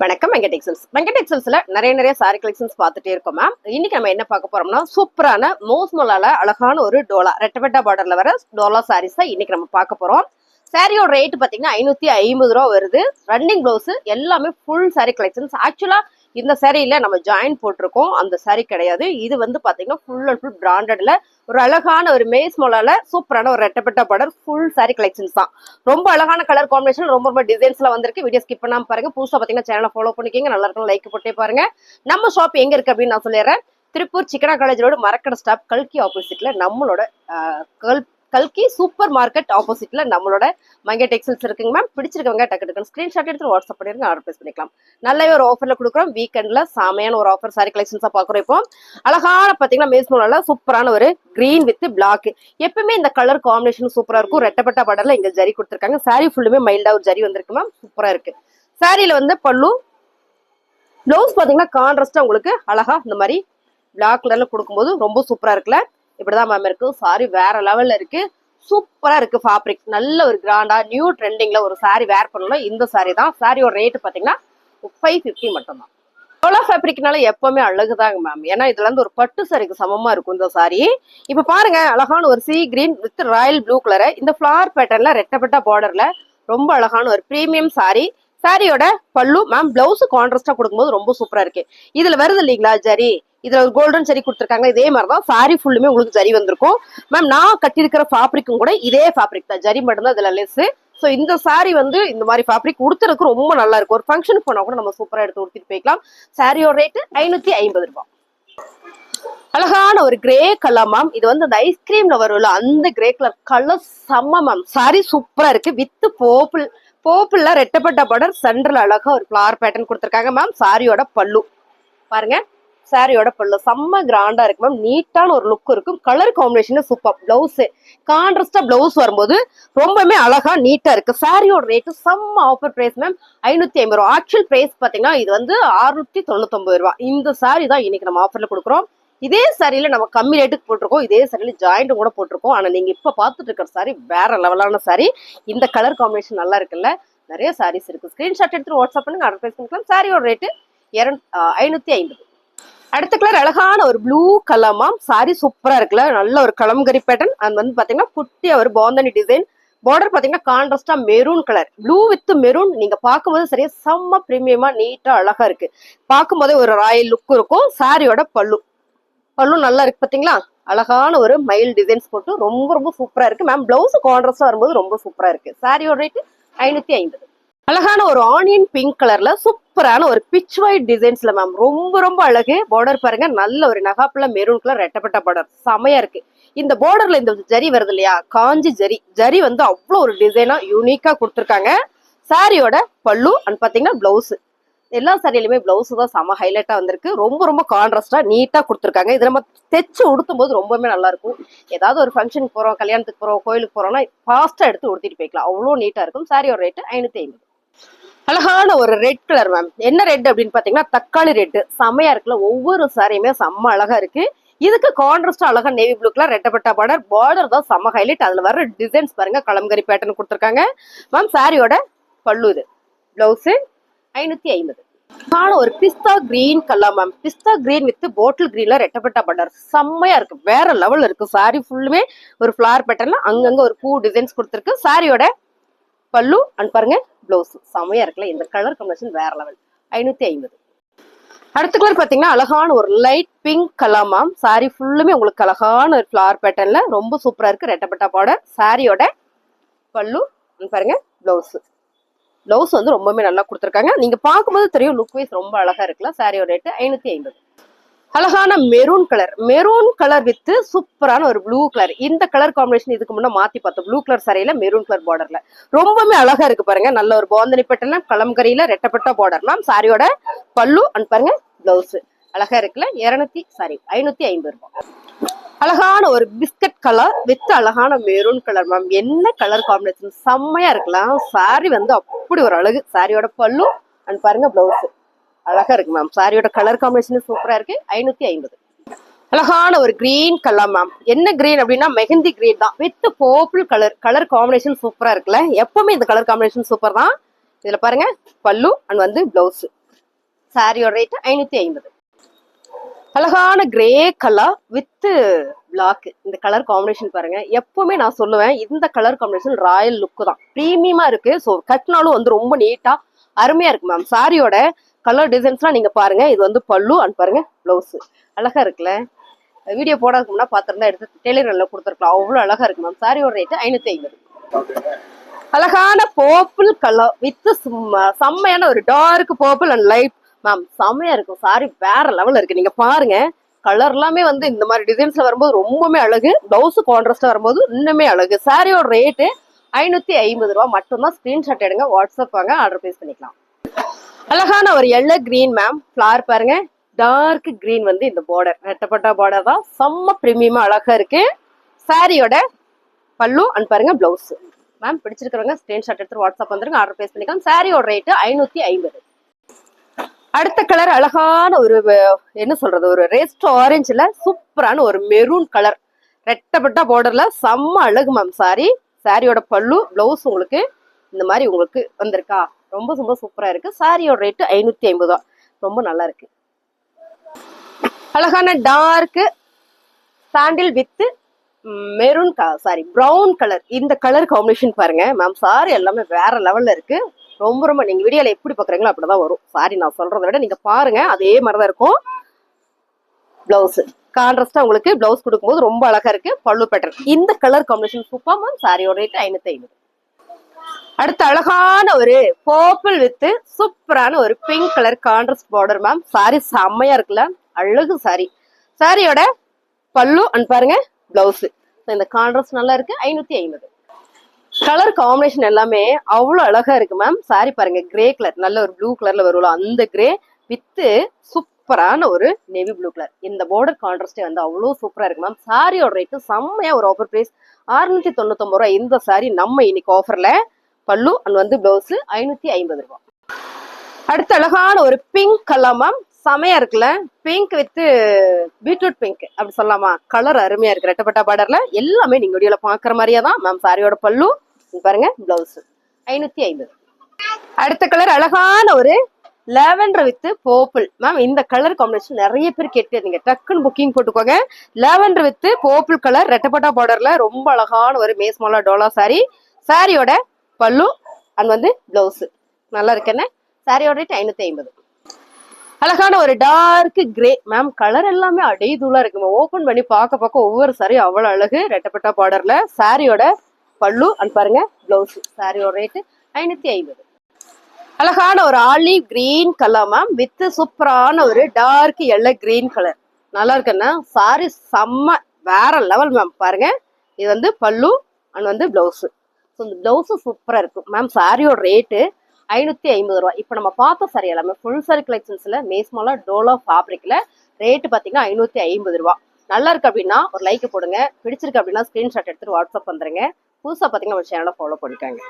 வணக்கம் வெங்கடெக்ஸல்ஸ்ல நிறைய sorry collections பார்த்துட்டே இருக்கோம் மேம். இன்னைக்கு நம்ம என்ன பார்க்க போறோம்னா சூப்பரான மோஸ்மோலால அழகான ஒரு டோலா ரெட்டபெட்டா பார்டர்ல வர டோலா சாரீஸ் தான் இன்னைக்கு நம்ம பார்க்க போறோம். சாரியோட ரேட் பாத்தீங்கன்னா 550 ரூபா வருது. ரன்னிங் பிளவுஸ் எல்லாமே ஃபுல் சாரி கலெக்ஷன்ஸ். ஆக்சுவலா இந்த சாரியில நம்ம ஜாயின் போட்டிருக்கோம், அந்த சாரி கிடையாது. இது வந்து பாத்தீங்கன்னா ஃபுல் அண்ட் ஃபுல் பிராண்டட்ல ஒரு அழகான ஒரு மேஸ் மோலால சூப்பரான ஒரு ரெட்டப்பட்ட பார்டர் ஃபுல் சாரி கலெக்ஷன்ஸ் தான். ரொம்ப அழகான கலர் காம்பினேஷன், ரொம்ப டிசைன்ஸ்ல வந்திருக்கு. வீடியோ ஸ்கிப் பண்ணாம பாருங்க. புதுசா பாத்தீங்கன்னா சேனலை ஃபாலோ பண்ணிக்கோங்க. நல்லா இருக்கும், லைக் போட்டே பாருங்க. நம்ம ஷாப் எங்க இருக்கு அப்படின்னு நான் சொல்லிடுறேன். திருப்பூர் சிக்கனா காலேஜ் ரோடு மரக்கடை ஸ்டாப் கல்கி ஆப்போசிட்ல நம்மளோட கல்கி சூப்பர் மார்க்கெட் ஆப்போசிட்ல நம்மளோட மங்கை டெக்ஸ்டைல்ஸ் இருக்குங்க மேம். பிடிச்சிருக்கவங்க டக்கு ஸ்கிரீன்ஷாட் எடுத்து வாட்ஸ்அப் பண்ணிருங்க, ஆர்டர் பிளேஸ் பண்ணிக்கலாம். நல்லவே ஒரு ஆஃபர்ல கொடுக்குறோம். வீக்கெண்ட்ல சாமையான ஒரு ஆஃபர் சாரி கலெக்ஷன்ஸா பாக்குறோம். இப்போ அழகான பாத்தீங்கன்னா மேஸ்மோல சூப்பரான ஒரு கிரீன் வித் பிளாக். எப்பவுமே இந்த கலர் காம்பினேஷன் சூப்பரா இருக்கும். ரெட்டப்பட்டா பார்டர்ல இங்க ஜரி கொடுத்துருக்காங்க. சாரி ஃபுல்லுமே மைல்டா ஒரு ஜரி வந்திருக்கு மேம். சூப்பரா இருக்கு. சாரியில வந்து பல்லு பிளவுஸ் பாத்தீங்கன்னா கான்ட்ராஸ்டா உங்களுக்கு அழகா இந்த மாதிரி பிளாக் கலர்ல கொடுக்கும்போது ரொம்ப சூப்பரா இருக்குல்ல. இப்படிதான் மேம் இருக்கு. சாரி வேற லெவல்ல இருக்கு, சூப்பரா இருக்கு. ஃபேப்ரிக் நல்ல ஒரு கிராண்டா நியூ ட்ரெண்டிங்ல ஒரு சாரி வேர் பண்ணலாம். இந்த சாரி தான். சாரியோட ரேட் பாத்தீங்கன்னா 550 மட்டும் தான். டோலா ஃபேப்ரிக்னால எப்பவுமே அழகுதாங்க மேம். ஏன்னா இதுல இருந்து ஒரு பட்டு சாரிக்கு சமமா இருக்கும் இந்த சாரி. இப்ப பாருங்க, அழகான ஒரு C green with Royal blue colour இந்த ஃபிளவர் பேட்டர்ன்ல ரெட்டப்பட்ட பார்டர்ல ரொம்ப அழகான ஒரு பிரீமியம் சாரி. சாரியோட பல்லு மேம் பிளவுஸ் கான்ட்ராஸ்டா கொடுக்கும்போது ரொம்ப சூப்பரா இருக்கு. இதுல வருது இல்லீங்களா ஜரி, இதுல ஒரு கோல்டன் ஜரி கொடுத்துருக்காங்க. இதே மாதிரிதான் சாரி ஃபுல்லுமே உங்களுக்கு ஜரி வந்திருக்கும் மேம். நான் கட்டியிருக்கிற ஃபேப்ரிக்கும் கூட இதே ஃபேப்ரிக் தான், ஜரி மட்டும் தான் இதுல லெஸ். ஸோ இந்த சாரி வந்து இந்த மாதிரி ஃபேப்ரிக் உடுத்துறதுக்கு ரொம்ப நல்லா இருக்கும். ஒரு ஃபங்க்ஷன் போனா கூட நம்ம சூப்பரா எடுத்து உடுத்திட்டு போய்க்கலாம். சாரியோட ரேட்டு 550 ரூபாய். அழகான ஒரு கிரே கலர் மேம். இது வந்து அந்த ஐஸ்கிரீம்ல வரும்ல அந்த கிரே கலர் கலர் செம்ம மேம். சாரி சூப்பரா இருக்கு. வித் போப்புல ரெட்டப்பட்ட பார்டர் சென்டர்ல அழகா ஒரு ஃபிளவர் பேட்டர்ன் கொடுத்துருக்காங்க மேம். சாரியோட பல்லு பாருங்க, சாரியோட பல்லு செம்ம கிராண்டா இருக்கு மேம். நீட்டான ஒரு லுக் இருக்கும். Colour combination super. பிளவுஸ் கான்ட்ராஸ்டா பிளவுஸ் வரும்போது ரொம்பவே அழகா நீட்டா இருக்கு. சாரியோட ரேட்டு செம்ம ஆஃபர் பிரைஸ் மேம், 550 ரூபா. ஆக்சுவல் பிரைஸ் பாத்தீங்கன்னா இது வந்து 699 ரூபாய். இந்த சாரி தான் இன்னைக்கு நம்ம ஆஃபர்ல கொடுக்குறோம். இதே சாரியில நம்ம கம்மி ரேட்டுக்கு போட்டிருக்கோம். இதே சாரியில ஜாயிண்ட் கூட போட்டிருக்கோம். ஆனா நீங்க இப்ப பாத்துட்டு இருக்கிற சாரி வேற லெவலான சாரி. இந்த கலர் காம்பினேஷன் நல்லா இருக்குல்ல. நிறைய சாரீஸ் இருக்கு. ஸ்கிரீன்ஷாட் எடுத்து வாட்ஸ்அப் பண்ணுங்க, ஆர்டர் பிளேஸ் பண்ணிக்கலாம். சாரியோட ரேட்டு 550. அடுத்த கலர் அழகான ஒரு ப்ளூ கலர் மேம். சாரி சூப்பரா இருக்குல்ல. நல்ல ஒரு கலம்கரி பேட்டர்ன். அது வந்து பாத்தீங்கன்னா குட்டியா ஒரு பாந்தனி டிசைன். பார்டர் பாத்தீங்கன்னா கான்ட்ராஸ்டா maroon colour, blue with maroon. நீங்க பார்க்கும்போது சரியா செம்ம பிரீமியமா நீட்டா அழகா இருக்கு. பார்க்கும்போதே ஒரு ராயல் லுக் இருக்கும். சாரியோட பல்லு நல்லா இருக்கு பாத்தீங்களா. அழகான ஒரு மயில் டிசைன்ஸ் போட்டு ரொம்ப சூப்பரா இருக்கு மேம். பிளவுஸ் கான்ட்ராஸ்டா வரும்போது ரொம்ப சூப்பரா இருக்கு. சாரியோட ரேட்டு 550. அழகான ஒரு ஆனியன் பிங்க் கலர்ல சூப்பரான ஒரு பிச் ஒயிட் டிசைன்ஸ்ல மேம். ரொம்ப அழகு. பார்டர் பாருங்க, நல்ல ஒரு நகாப்புல மெரூன் கலர் ரெட்டப்பட்ட பார்டர் செமையா இருக்கு. இந்த பார்டர்ல இந்த ஜரி வருது இல்லையா, காஞ்சி ஜரி வந்து அவ்வளவு ஒரு டிசைனா யூனிக்கா கொடுத்துருக்காங்க. சாரியோட பல்லு அண்ட் பாத்தீங்கன்னா பிளவுஸ் எல்லா சாரியிலுமே பிளவுஸ் தான் செம ஹைலைட்டா வந்திருக்கு. ரொம்ப கான்ட்ராஸ்டா நீட்டா கொடுத்துருக்காங்க. இது நம்ம தைச்சு உடுத்தும் போது ரொம்பவே நல்லா இருக்கும். ஏதாவது ஒரு ஃபங்க்ஷனுக்கு போறோம், கல்யாணத்துக்கு போறோம், கோயிலுக்கு போறோம்னா ஃபாஸ்டா எடுத்து உடுத்திட்டு போய்க்கலாம். அவ்வளவு நீட்டா இருக்கும். சாரியோட ரேட்டு 550. அழகான ஒரு ரெட் கலர் மேம். என்ன ரெட் அப்படின்னு பாத்தீங்கன்னா தக்காளி ரெட். செமையா இருக்குல்ல. ஒவ்வொரு சாரியுமே செம்ம அழகா இருக்கு. இதுக்கு கான்ட்ராஸ்டா அழகா நேவி ப்ளூ கலர் ரெட்டப்பட்ட பார்டர் தான் செம்ம ஹைலைட். அதுல வர டிசைன்ஸ் பாருங்க, கலம்கரி பேட்டர்ன் கொடுத்துருக்காங்க மேம். சாரியோட பல்லு இது, பிளவுஸ் 550. ஒரு pista green colour ma'am. Pista green with bottle கிரீன்ல ரெட்டப்பட்ட பார்டர் செம்மையா இருக்கு. வேற லெவல்ல இருக்கு. சாரி ஃபுல்லுமே ஒரு ஃபிளவர் பேட்டர்ன்ல அங்கங்க ஒரு பூ டிசைன்ஸ் கொடுத்துருக்கு. சாரியோட பல்லு அண்ட் பாருங்க பிளவுஸ் செமையா இருக்குல்ல. இந்த கலர் காம்பினேஷன் வேற லெவல். 550. அடுத்த கலர் பாத்தீங்கன்னா அழகான ஒரு light pink colour ma'am. Sorry ஃபுல்லுமே உங்களுக்கு அழகான ஒரு ஃபிளவர் பேட்டர்ன்ல ரொம்ப சூப்பரா இருக்கு. ரெட்டப்பட்ட பார்டர். சாரியோட பல்லு பாருங்க, பிளவுஸ் வந்து ரொம்பவே நல்லா கொடுத்துருக்காங்க. நீங்க பார்க்கும்போது தெரியும், லுக் வைஸ் ரொம்ப அழகா இருக்குல்ல. சாரியோட ரேட்டு 550. அழகான மெரூன் கலர் வித் சூப்பரான ஒரு ப்ளூ கலர். இந்த கலர் காம்பினேஷன் இதுக்கு முன்ன மாத்தி பார்த்தோம். ப்ளூ கலர் சாரியில மெரூன் கலர் பார்டர்ல ரொம்பவே அழகா இருக்கு பாருங்க. நல்ல ஒரு பாந்தனி பட்டன கலம்கரியில ரெட்டப்பட்ட பார்டர் மேம். சாரியோட பல்லு அண்ட் பாருங்க பிளவுஸ் அழகா இருக்குல்ல. 550 ரூபாய். அழகான ஒரு பிஸ்கட் கலர் வித் அழகான மெரூன் கலர் மேம். என்ன கலர் காம்பினேஷன் செம்மையா இருக்கலாம். சாரி வந்து அப்படி ஒரு அழகு. சாரியோட பல்லு அண்ட் பாருங்க பிளவுஸ் அழகா இருக்கு மேம். சாரியோட கலர் காம்பினேஷன் சூப்பரா இருக்கு. 550. அழகான ஒரு கிரீன் கலர் மேம். என்ன கிரீன் அப்படின்னா மெஹந்தி கிரீன் தான் வித் பர்பிள் கலர் காம்பினேஷன் சூப்பரா இருக்குல்ல. எப்பவுமே இந்த கலர் காம்பினேஷன் சூப்பர் தான். இதுல பாருங்க பல்லு அண்ட் வந்து பிளவுஸ் சாரியோட ரேட் 550. அழகான கிரே கலர் வித் பிளாக். இந்த கலர் காம்பினேஷன் பாருங்க. எப்பவுமே நான் சொல்லுவேன் இந்த கலர் காம்பினேஷன் ராயல் லுக் தான், பிரீமியமா இருக்கு. ஸோ கட்டினாலும் வந்து ரொம்ப நீட்டா அருமையா இருக்கு மேம். சாரியோட கலர் டிசைன்ஸ்லாம் நீங்க பாருங்க. இது வந்து பல்லு அண்ட் பாருங்க பிளவுஸ் அழகா இருக்குல்ல. வீடியோ போடாதுக்கு முன்னா பாத்திருந்தா எடுத்து டெய்லர்ல கொடுத்துருக்கலாம். அவ்வளவு அழகா இருக்கு மேம். சாரியோட ரேட் 550. அழகான பர்பிள் கலர் வித் செம்மையான ஒரு dark purple and light ma'am. செம்மையா இருக்கும் சாரி, வேற லெவல்ல இருக்கு. நீங்க பாருங்க கலர் எல்லாமே வந்து இந்த மாதிரி டிசைன்ஸ்ல வரும்போது ரொம்பவே அழகு. பிளவுஸ் கான்ட்ராஸ்டா வரும்போது இன்னுமே அழகு. சாரியோட ரேட்டு 550 ரூபா மட்டும்தான். ஸ்கிரீன்ஷாட் எடுங்க, வாட்ஸ்அப் வாங்க, ஆர்டர் பிளேஸ் பண்ணிக்கலாம். அழகான ஒரு எல்லோ கிரீன் மேம். ஃபிளவர் பாருங்க, டார்க் கிரீன் வந்து இந்த பார்டர் ரெட்டப்பட்டா பார்டர் தான். செம்ம பிரீமியமா அழகா இருக்கு. சாரியோட பல்லு அண்ட் பாருங்க பிளவுஸ். மேம் பிடிச்சிருக்கிறவங்க ஸ்கிரீன்ஷாட் எடுத்து வாட்ஸ்அப் வந்துருங்க, ஆர்டர் பிளேஸ் பண்ணிக்கலாம். சாரியோட ரேட்டு 550. அடுத்த கலர் அழகான ஒரு என்ன சொல்றது, ஒரு ரெஸ்ட் ஆரஞ்சுல சூப்பரான ஒரு மெரூன் கலர் ரெட்டப்பட்ட பார்டர்ல செம்ம அழகு மேம். சாரியோட பல்லு பிளவுஸ் உங்களுக்கு இந்த மாதிரி உங்களுக்கு வந்திருக்கா, ரொம்ப ரொம்ப சூப்பரா இருக்கு. சாரியோட ரேட்டு 550 தான். ரொம்ப நல்லா இருக்கு. அழகான dark sandal with maroon brown colour. இந்த கலர் காம்பினேஷன் பாருங்க மேம். சாரி எல்லாமே வேற லெவல்ல இருக்கு. ரொம்ப ரொம்ப நீங்க வீடியோல எப்படி பாக்குறீங்களோ அப்படிதான் வரும். சாரி நான் சொல்றதை விட நீங்க பாருங்க அதே மாதிரிதான் இருக்கும். பிளவுஸ் கான்ட்ராஸ்டா உங்களுக்கு பிளவுஸ் கொடுக்கும்போது ரொம்ப அழகா இருக்கு. பல்லு பேட்டர்ன் இந்த கலர் காம்பினேஷன் சூப்பர் மேம். சாரியோட ரேட் 550. அடுத்த அழகான ஒரு பர்பிள் வித் சூப்பரான ஒரு pink colour contrast border ma'am. Sorry செம்மையா இருக்குல்ல, அழகு சாரி. சாரியோட பல்லு அண்ட் பாருங்க பிளவுஸ். இந்த கான்ட்ராஸ்ட் நல்லா இருக்கு. 550. கலர் காம்பினேஷன் எல்லாமே அவ்வளவு அழகா இருக்கு மேம். சாரி பாருங்க கிரே கலர், நல்ல ஒரு ப்ளூ கலர்ல வரும்ல அந்த கிரே வித் சூப்பரான ஒரு நேவி ப்ளூ கலர். இந்த பார்டர் கான்ட்ராஸ்டே வந்து அவ்வளவு சூப்பரா இருக்கு மேம். சாரியோட ரேட்டு செம்மையா ஒரு ஆஃபர் பிரைஸ் 699 ரூபாய். இந்த சாரி நம்ம இன்னைக்கு ஆஃபர்ல பல்லு அண்ட் வந்து பிளவுஸ் 550 ரூபாய். அடுத்து அழகான ஒரு பிங்க் கலர் மேம். செமையா இருக்குல்ல, பிங்க் வித் பீட்ரூட் பிங்க் அப்படி சொல்லலாமா. கலர் அருமையா இருக்கு. ரெட்டப்பட்டா பார்டர்ல எல்லாமே நீங்க வீடியோல பாக்குற மாதிரியே தான் மேம். சாரியோட பல்லு பாருங்க பிளவுஸ் 550. அடுத்த கலர் அழகான ஒரு லாவெண்டர் வித் பர்பிள் மேம். இந்த கலர் காம்பினேஷன் நிறைய பேர் கேட்டு டக்குன்னு புக்கிங் போட்டுக்கோங்க. லாவெண்டர் வித் பர்பிள் கலர் ரெட்டப்பட்டா பார்டர்ல ரொம்ப அழகான ஒரு மேஸ்மாலா டோலா சாரி. சாரியோட பல்லு அண்ட் வந்து பிளவுஸ் நல்லா இருக்குன்னு. சாரியோட ரேட் 550. அழகான ஒரு டார்க் கிரே மேம். கலர் எல்லாமே அடைதூளா இருக்கு. ஓபன் பண்ணி பார்க்க ஒவ்வொரு சாரி அவ்வளவு அழகு. ரெட்டப்பட்டா பார்டர்ல சாரியோட பல்லு அண்ட் பாருங்க பிளவுஸ். சாரியோட ரேட்டு 550. அழகான ஒரு olive green colour ma'am with சூப்பரான ஒரு டார்க் எல்லோ கிரீன் கலர் நல்லா இருக்குன்னா. சாரி செம்ம வேற லெவல் மேம். பாருங்க இது வந்து பல்லு அண்ட் வந்து பிளவுஸ். இந்த பிளவுஸ் சூப்பரா இருக்கும் மேம். சாரியோட ரேட்டு 550 ரூபாய். இப்ப நம்ம பார்த்த சாரி எல்லாமே ஃபுல் சாரி கலெக்ஷன்ஸ்ல மேஸ்மாலா டோலா ஃபேப்ரிக்ல ரேட்டு பாத்தீங்கன்னா 550 ரூபாய். நல்லா இருக்கு அப்படின்னா ஒரு லைக் போடுங்க. பிடிச்சிருக்கு அப்படின்னா ஸ்கிரீன்ஷாட் எடுத்துட்டு வாட்ஸ்அப் வந்துருங்க. புதுசா பாத்தீங்கன்னா நம்ம சேனலை ஃபாலோ பண்ணிக்காங்க.